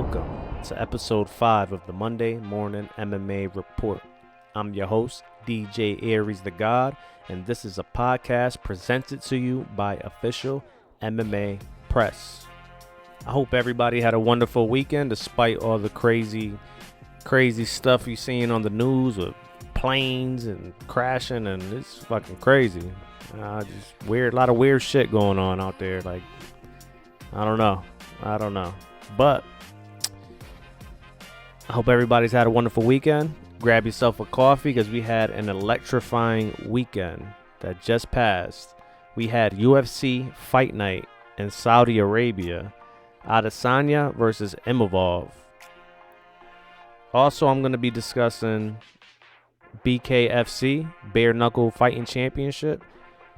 welcome to episode 5 of the Monday Morning MMA Report. I'm your host, DJ Aries the God, and this is a podcast presented to you by Official MMA Press. I hope everybody had a wonderful weekend despite all the crazy stuff you're seeing on the news with planes and crashing, and it's fucking crazy. Just weird, a lot of weird shit going on out there. Like, I don't know. But I hope everybody's had a wonderful weekend. Grab yourself a coffee because we had an electrifying weekend that just passed. We had UFC Fight Night in Saudi Arabia. Adesanya versus Imavov. Also, I'm going to be discussing BKFC, Bare Knuckle Fighting Championship,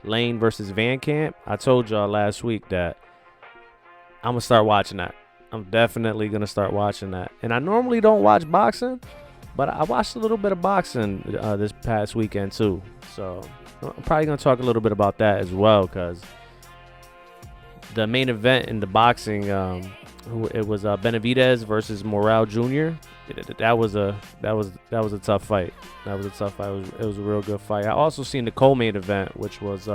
Lane versus Vancamp. I told y'all last week that I'm going to start watching that. I'm definitely going to start watching that. And I normally don't watch boxing, but I watched a little bit of boxing this past weekend too. So I'm probably going to talk a little bit about that as well, because the main event in the boxing, it was Benavidez versus Morrell Jr. That was a tough fight. It was a real good fight. I also seen the co-main event, which was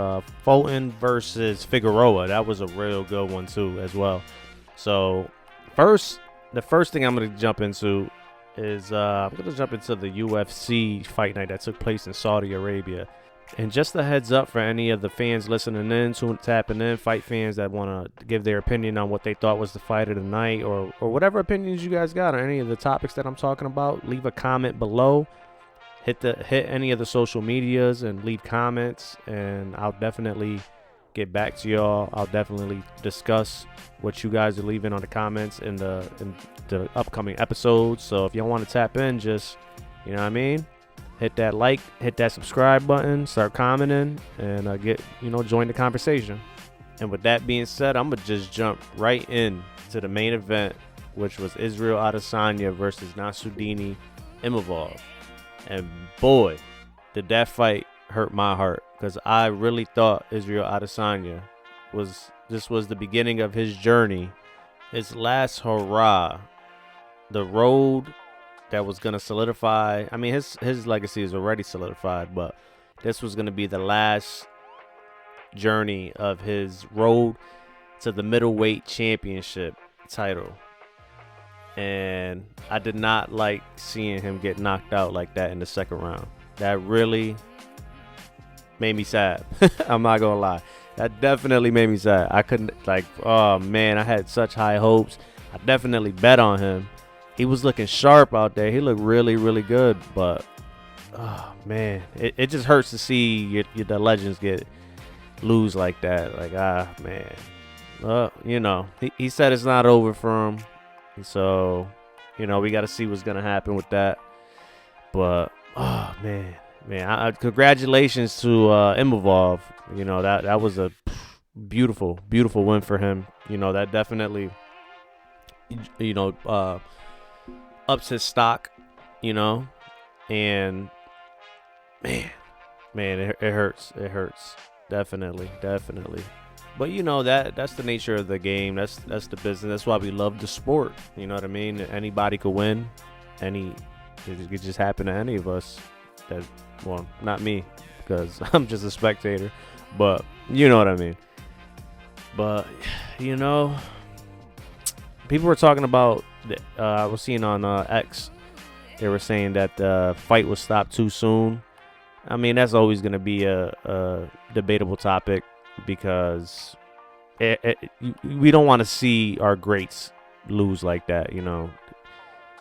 Fulton versus Figueroa. That was a real good one too, as well. So the first thing I'm going to jump into is I'm going to jump into the UFC Fight Night that took place in Saudi Arabia. And just a heads up for any of the fans listening in, tapping in, fight fans that want to give their opinion on what they thought was the fight of the night, or whatever opinions you guys got on any of the topics that I'm talking about, leave a comment below. Hit any of the social medias and leave comments, and I'll definitely get back to y'all. I'll definitely discuss what you guys are leaving on the comments in the upcoming episodes. So if y'all want to tap in, just, you know what I mean? Hit that like, hit that subscribe button, start commenting, and join the conversation. And with that being said, I'm going to just jump right in to the main event, which was Israel Adesanya versus Nassourdine Imavov. And boy, did that fight hurt my heart, because I really thought Israel Adesanya was the beginning of his journey, his last hurrah, the road that was going to solidify. I mean, his legacy is already solidified, but this was going to be the last journey of his road to the middleweight championship title. And I did not like seeing him get knocked out like that in the second round. That really made me sad. I'm not going to lie. That definitely made me sad. I couldn't, oh man, I had such high hopes. I definitely bet on him. He was looking sharp out there. He looked really, really good. But, oh, man, it just hurts to see the legends lose like that. Like, man. He said it's not over for him. So, we got to see what's going to happen with that. But, oh, man. Congratulations to Imavov. That was a beautiful, beautiful win for him. That definitely, ups his stock, and man, it hurts. It hurts. Definitely. But that's the nature of the game. That's the business. That's why we love the sport. You know what I mean? Anybody could win. It could just happen to any of us. Well, not me, because I'm just a spectator. But you know what I mean. But people were talking about. I was seeing on X, they were saying that the fight was stopped too soon. I mean, that's always going to be a debatable topic, because we don't want to see our greats lose like that,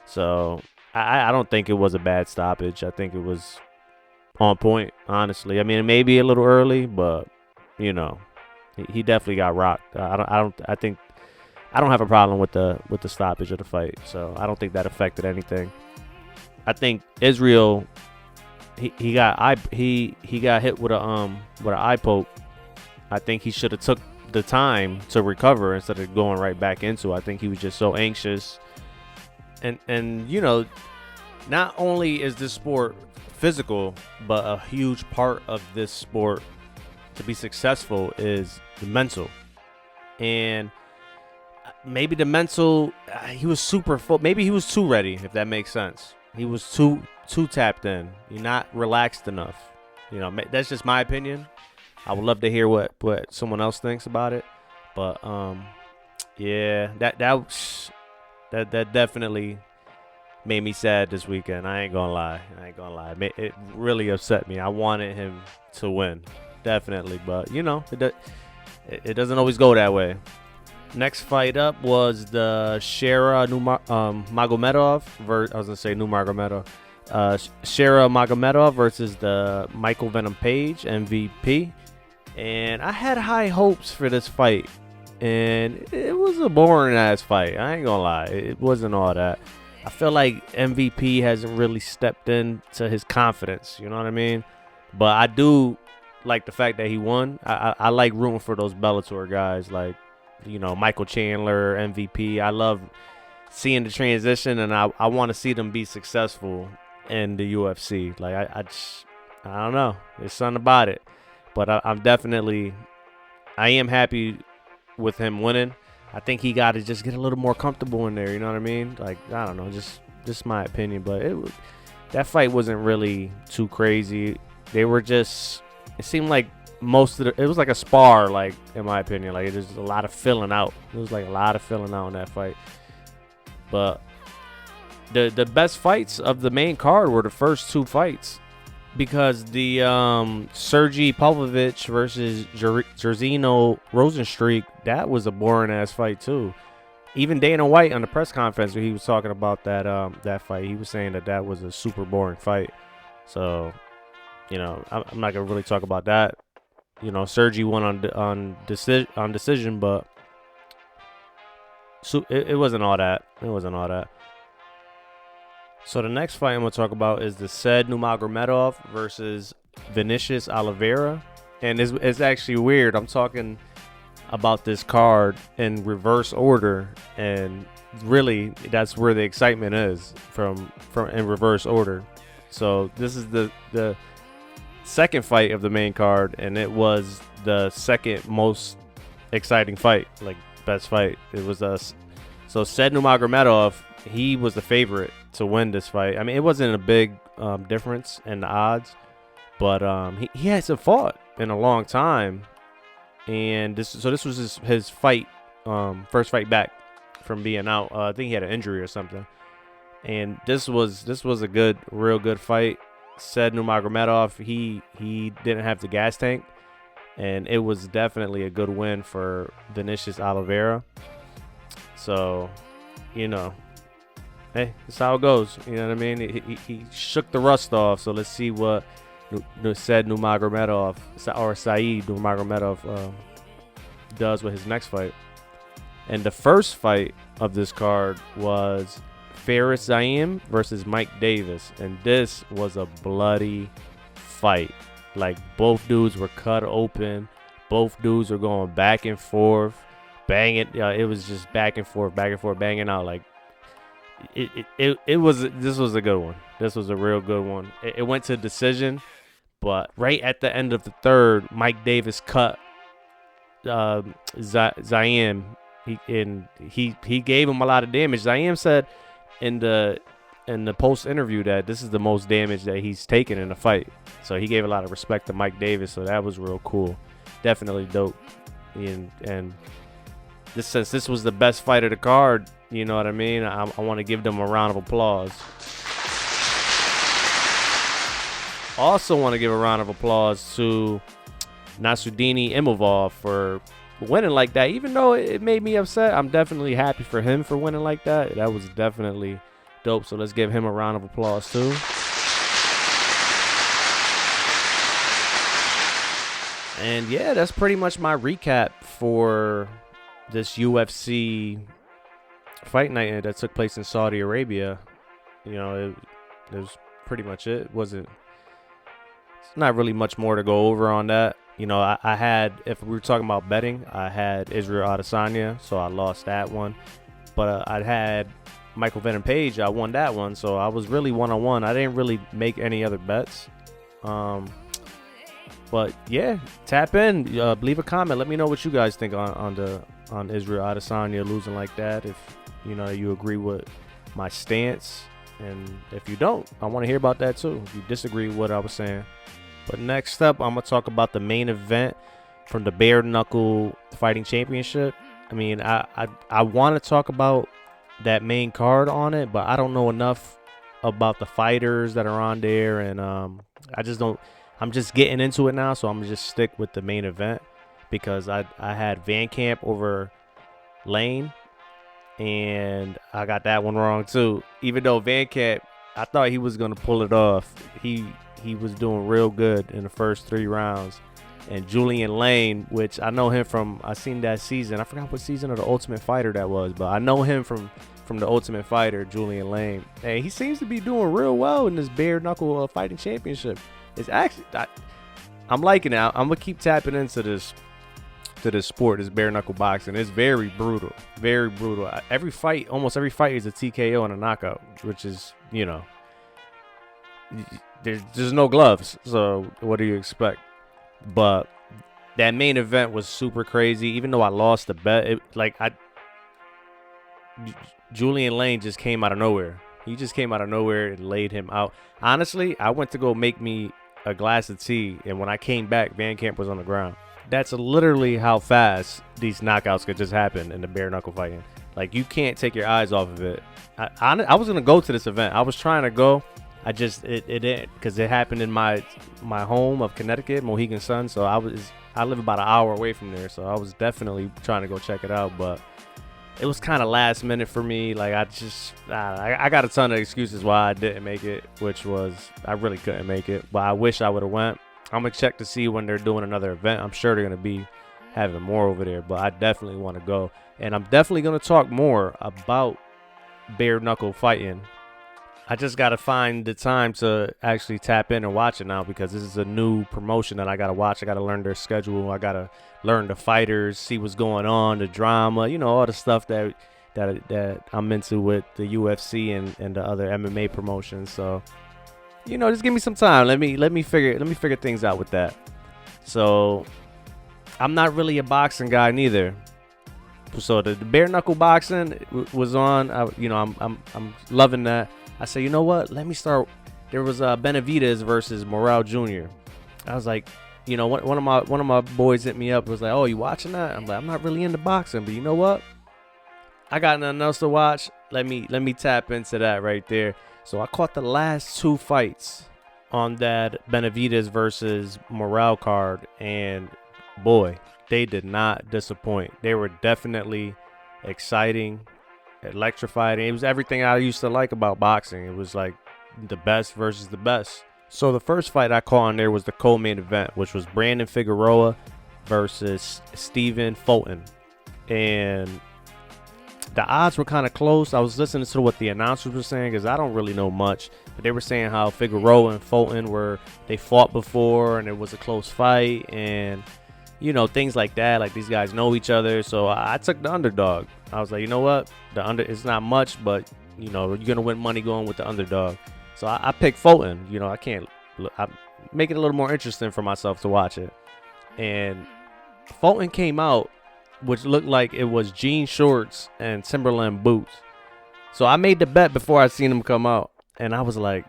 So I don't think it was a bad stoppage. I think it was on point, honestly. I mean, it may be a little early, but he definitely got rocked. I don't have a problem with the stoppage of the fight, so I don't think that affected anything. I think Israel, he got hit with an eye poke. I think he should have took the time to recover instead of going right back into it. I think he was just so anxious. And not only is this sport physical, but a huge part of this sport to be successful is the mental. And maybe the mental, he was super full. Maybe he was too ready, if that makes sense. He was too tapped in. You're not relaxed enough. That's just my opinion. I would love to hear what someone else thinks about it. But yeah, that definitely made me sad this weekend. I ain't gonna lie. It really upset me. I wanted him to win, definitely. But it doesn't always go that way. Next fight up was the Shera Magomedov Shera Magomedov versus the Michael Venom Page MVP. And I had high hopes for this fight. And it was a boring ass fight. I ain't gonna lie. It wasn't all that. I feel like MVP hasn't really stepped into his confidence. You know what I mean? But I do like the fact that he won. I like rooting for those Bellator guys like, Michael Chandler, MVP. I love seeing the transition, and I want to see them be successful in the UFC. Like, I don't know. There's something about it. But I am happy with him winning. I think he got to just get a little more comfortable in there. You know what I mean? Like, I don't know. Just my opinion. But that fight wasn't really too crazy. It seemed like it was like a spar, like, in my opinion. Like, there's a lot of filling out. It was like a lot of filling out in that fight. But the best fights of the main card were the first two fights, because the Sergey Pavlovich versus Jairzinho Rosenstreich, that was a boring ass fight too. Even Dana White on the press conference where he was talking about that fight, he was saying that was a super boring fight. So, I'm not gonna really talk about that. Sergey won on decision, but it wasn't all that. It wasn't all that. So the next fight I'm going to talk about is the Said Nurmagomedov versus Vinicius Oliveira. And it's actually weird. I'm talking about this card in reverse order, and really that's where the excitement is, from in reverse order. So this is the second fight of the main card, and it was the second most exciting fight, like best fight. It was so Said Nurmagomedov, he was the favorite to win this fight. I mean, it wasn't a big difference in the odds, but he hasn't fought in a long time, and this was his fight, first fight back from being out. I think he had an injury or something, and this was a real good fight. Said Nurmagomedov, he didn't have the gas tank, and it was definitely a good win for Vinicius Oliveira. So, hey, that's how it goes. You know what I mean? He shook the rust off. So let's see what Said Nurmagomedov, or Said Nurmagomedov, does with his next fight. And the first fight of this card was Fares Ziam versus Mike Davis, and this was a bloody fight. Like, both dudes were cut open. Both dudes were going back and forth, banging. It was just back and forth, banging out. Like, this was a good one. This was a real good one. It went to decision, but right at the end of the third, Mike Davis cut Ziam. He gave him a lot of damage. Ziam said in the post interview that this is the most damage that he's taken in a fight. So he gave a lot of respect to Mike Davis. So that was real cool. Definitely dope. And since this was the best fight of the card, you know what I mean? I want to give them a round of applause. Also want to give a round of applause to Nassourdine Imavov for winning like that. Even though it made me upset, I'm definitely happy for him for winning like that. That was definitely dope. So let's give him a round of applause too. And yeah, that's pretty much my recap for this UFC Fight Night that took place in Saudi Arabia. It was pretty much it. It's not really much more to go over on that. I had, if we were talking about betting, I had Israel Adesanya, so I lost that one. But I had Michael Venom Page, I won that one, so I was really 1-on-1. I didn't really make any other bets. But yeah, tap in, leave a comment, let me know what you guys think on the on Israel Adesanya losing like that. If you agree with my stance, and if you don't, I want to hear about that too. If you disagree with what I was saying. But next up, I'm gonna talk about the main event from the bare knuckle fighting championship. I mean, I want to talk about that main card on it, but I don't know enough about the fighters that are on there, and I just don't. I'm just getting into it now, so I'm gonna just stick with the main event because I had Vancamp over Lane, and I got that one wrong too. Even though Vancamp, I thought he was gonna pull it off. He was doing real good in the first 3 rounds. And Julian Lane, which I know him from, I seen that season. I forgot what season of The Ultimate Fighter that was, but I know him from The Ultimate Fighter, Julian Lane. And he seems to be doing real well in this bare knuckle fighting championship. It's actually, I'm liking it. I'm gonna keep tapping into this sport, this bare knuckle boxing. It's very brutal, very brutal. Every fight, almost every fight, is a TKO and a knockout, which is, there's no gloves. So what do you expect? But that main event was super crazy. Even though I lost the bet, Julian Lane just came out of nowhere. He just came out of nowhere and laid him out. Honestly, I went to go make me a glass of tea, and when I came back, Vancamp was on the ground. That's literally how fast these knockouts could just happen in the bare knuckle fighting. Like, you can't take your eyes off of it. I was gonna go to this event. I was trying to go. I just it didn't, because it happened in my home of Connecticut, Mohegan Sun. So I live about an hour away from there. So I was definitely trying to go check it out, but it was kind of last minute for me. Like, I got a ton of excuses why I didn't make it, which was I really couldn't make it. But I wish I would have went. I'm gonna check to see when they're doing another event. I'm sure they're gonna be having more over there, but I definitely want to go, and I'm definitely gonna talk more about bare knuckle fighting. I just got to find the time to actually tap in and watch it now, because this is a new promotion that I got to watch. I got to learn their schedule. I got to learn the fighters, see what's going on, the drama, all the stuff that I'm into with the UFC and the other MMA promotions. So, just give me some time. Let me figure things out with that. So, I'm not really a boxing guy neither. So the bare knuckle boxing was on. I'm loving that. I said, you know what? Let me start. There was Benavidez versus Morale Jr. I was like, one of my boys hit me up. Was like, oh, you watching that? I'm like, I'm not really into boxing, but you know what? I got nothing else to watch. Let me tap into that right there. So I caught the last 2 fights on that Benavidez versus Morale card, and boy, they did not disappoint. They were definitely exciting, electrifying. It was everything I used to like about boxing. It was like the best versus the best. So the first fight I caught on there was the co-main event, which was Brandon Figueroa versus Stephen Fulton. And the odds were kind of close. I was listening to what the announcers were saying, because I don't really know much, but they were saying how Figueroa and Fulton they fought before and it was a close fight, and things like that. Like, these guys know each other. So I took the underdog. I was like, you know what? It's not much, but you're gonna win money going with the underdog. So I picked Fulton. I make it a little more interesting for myself to watch it. And Fulton came out, which looked like it was jean shorts and Timberland boots. So I made the bet before I seen him come out, and I was like,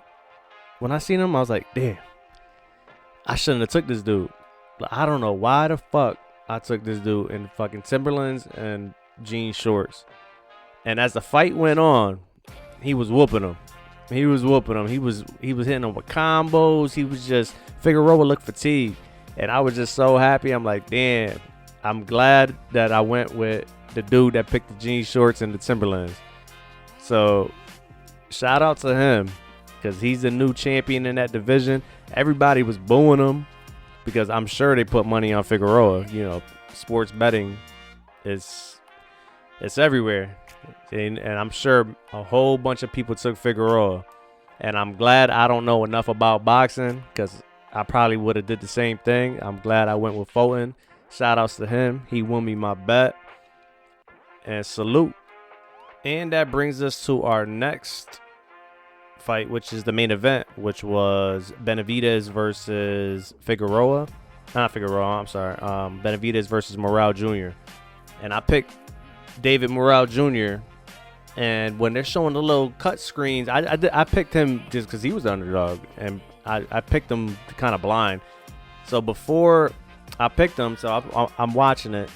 when I seen him, I was like, damn, I shouldn't have took this dude. I don't know why the fuck I took this dude in fucking Timberlands and jean shorts. And as the fight went on, he was whooping him. He was hitting him with combos. He was just, Figueroa looked fatigued. And I was just so happy. I'm like, damn, I'm glad that I went with the dude that picked the jean shorts and the Timberlands. So shout out to him, because he's the new champion in that division. Everybody was booing him, because I'm sure they put money on Figueroa. Sports betting it's everywhere. And I'm sure a whole bunch of people took Figueroa. And I'm glad I don't know enough about boxing, because I probably would have did the same thing. I'm glad I went with Fulton. Shout outs to him. He won me my bet. And salute. And that brings us to our next fight, which is the main event, which was Benavidez versus Figueroa. Not Figueroa, I'm sorry. Benavidez versus Morale Jr. and I picked David Morrell Jr. And when they're showing the little cut screens, I picked him just because he was the underdog, and I picked him kind of blind. So before I picked him, so I'm watching it,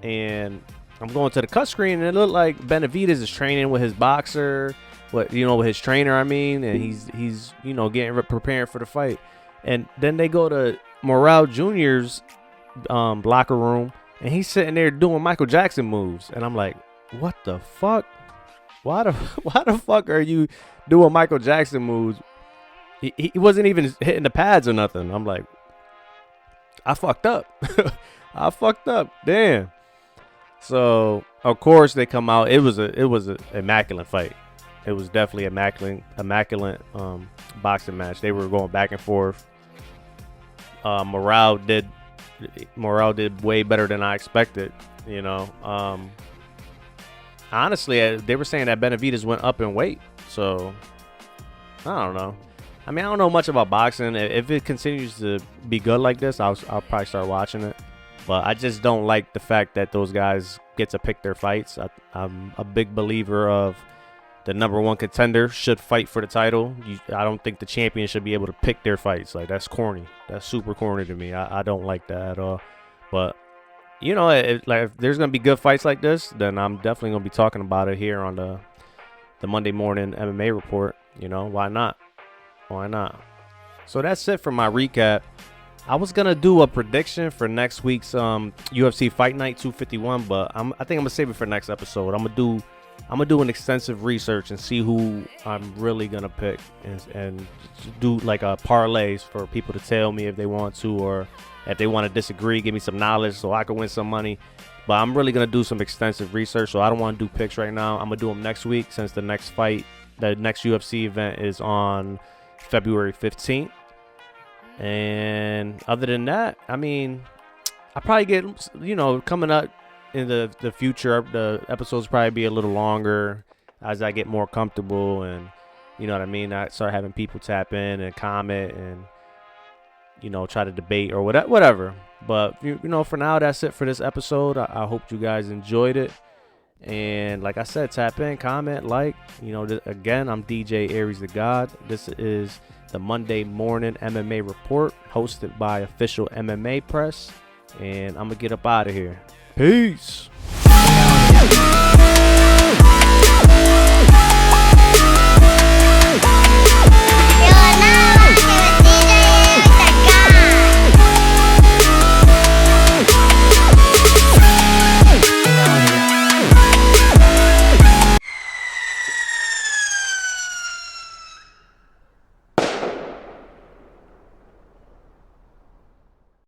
and I'm going to the cut screen, and it looked like Benavidez is training with his boxer, with his trainer. I mean, and he's preparing for the fight. And then they go to Morrell Jr.'s locker room, and he's sitting there doing Michael Jackson moves, and I'm like, what the fuck? Why the fuck are you doing Michael Jackson moves? He wasn't even hitting the pads or nothing. I'm like, I fucked up. I fucked up. Damn. So of course they come out. It was an immaculate fight. It was definitely immaculate boxing match. They were going back and forth. Morrell did way better than I expected. Honestly, they were saying that Benavidez went up in weight. So I don't know. I mean, I don't know much about boxing. If it continues to be good like this, I'll probably start watching it. But I just don't like the fact that those guys get to pick their fights. I'm a big believer of the number one contender should fight for the title. I don't think the champion should be able to pick their fights. Like, that's corny. That's super corny to me. I don't like that at all. But if there's gonna be good fights like this, then I'm definitely gonna be talking about it here on the Monday morning MMA report. Why not? Why not? So that's it for my recap. I was gonna do a prediction for next week's UFC Fight Night 251, but I think I'm gonna save it for next episode. I'm gonna do an extensive research and see who I'm really gonna pick, and do like a parlays for people to tell me if they want to, or if they want to disagree, give me some knowledge so I can win some money. But I'm really gonna do some extensive research, so I don't want to do picks right now. I'm gonna do them next week, since the next UFC event is on February 15th. And other than that, I mean, I probably get, coming up in the future, the episodes probably be a little longer as I get more comfortable, and you know what I mean, I start having people tap in and comment and try to debate or whatever. But for now, that's it for this episode. I hope you guys enjoyed it, and like I said, tap in, comment, like. Again, I'm DJ Aries the God. This is the Monday morning MMA report, hosted by Official MMA Press, and I'm gonna get up out of here. Peace.